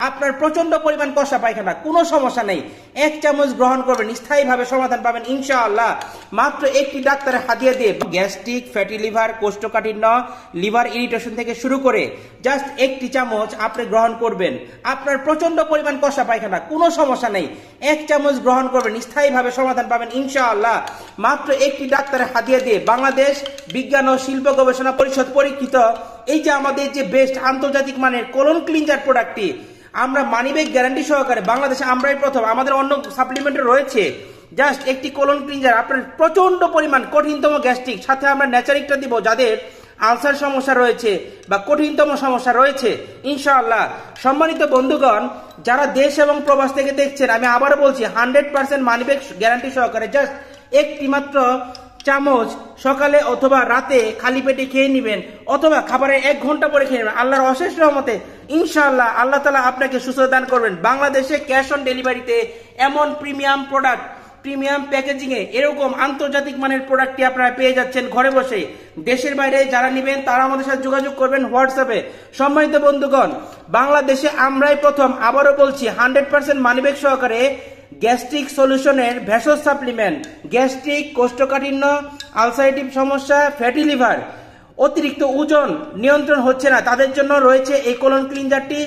আপনার প্রচন্ড পরিমাণ কষা পায়খানা, কোনো সমস্যা নেই, 1 চামচ গ্রহণ করবেন, স্থায়ীভাবে সমাধান পাবেন ইনশাআল্লাহ। মাত্র একটি ডাক্তারের হাদিয়া দিয়ে গ্যাস্ট্রিক, ফ্যাটি লিভার, কোষ্ঠকাঠিন্য, লিভার ইরিটেশন থেকে শুরু করে জাস্ট একটি চামচ আপনি গ্রহণ করবেন। আপনার প্রচন্ড পরিমাণ কষা পায়খানা, কোনো সমস্যা নেই, 1 চামচ গ্রহণ করবেন, স্থায়ীভাবে সমাধান পাবেন ইনশাআল্লাহ। মাত্র একটি ডাক্তারের হাদিয়া দিয়ে বাংলাদেশ বিজ্ঞান ও শিল্প গবেষণা পরিষদ পরীক্ষিত এই যে আমাদের যে বেস্ট আন্তর্জাতিক মানের কোলন ক্লিনজার প্রোডাক্টটি আমরা মানিব্যাগ গ্যারান্টি সহকারে বাংলাদেশে আমরাই প্রথম, আমাদের অন্য সাপ্লিমেন্ট রয়েছে, জাস্ট একটি কোলন ক্লিনজার আপনার প্রচন্ড পরিমাণ কঠিনতম গ্যাস্ট্রিক, সাথে আমরা ন্যাচারিকটা দিব যাদের আলসার সমস্যা রয়েছে বা কঠিনতম সমস্যা রয়েছে ইনশাআল্লাহ। সম্মানিত বন্ধুগণ, যারা দেশ এবং প্রবাস থেকে দেখছেন, আমি আবারও বলছি 100% মানিব্যাগ গ্যারান্টি সহকারে জাস্ট একটি মাত্র চামচ সকালে অথবা রাতে খালি পেটে খেয়ে নেবেন, অথবা খাবারের 1 ঘন্টা পরে খেয়ে নেবেন। আল্লাহর অশেষ রহমতে ইনশাআল্লাহ আল্লাহ তাআলা আপনাকে সুস্থতা দান করবেন। বাংলাদেশে ক্যাশ অন ডেলিভারিতে এমন প্রিমিয়াম প্রোডাক্ট, প্রিমিয়াম প্যাকেজিং এ এরকম আন্তর্জাতিক মানের প্রোডাক্টটি আপনারা পেয়ে যাচ্ছেন ঘরে বসে। দেশের বাইরে যারা নেবেন তারা আমাদের সাথে যোগাযোগ করবেন হোয়াটসঅ্যাপে। সম্মানিত বন্ধুগণ, বাংলাদেশে আমরাই প্রথম, আবারও বলছি 100% মানিব্যাগ সহকারে গ্যাস্ট্রিক সলিউশনের ভেষজ সাপ্লিমেন্ট, গ্যাস্ট্রিক, কোষ্ঠকাঠিন্য, আলসারেটিভ সমস্যা, ফ্যাটি লিভার, অতিরিক্ত ওজন নিয়ন্ত্রণ হচ্ছে না, তাদের জন্য রয়েছে এই কোলন ক্লিনজারটি।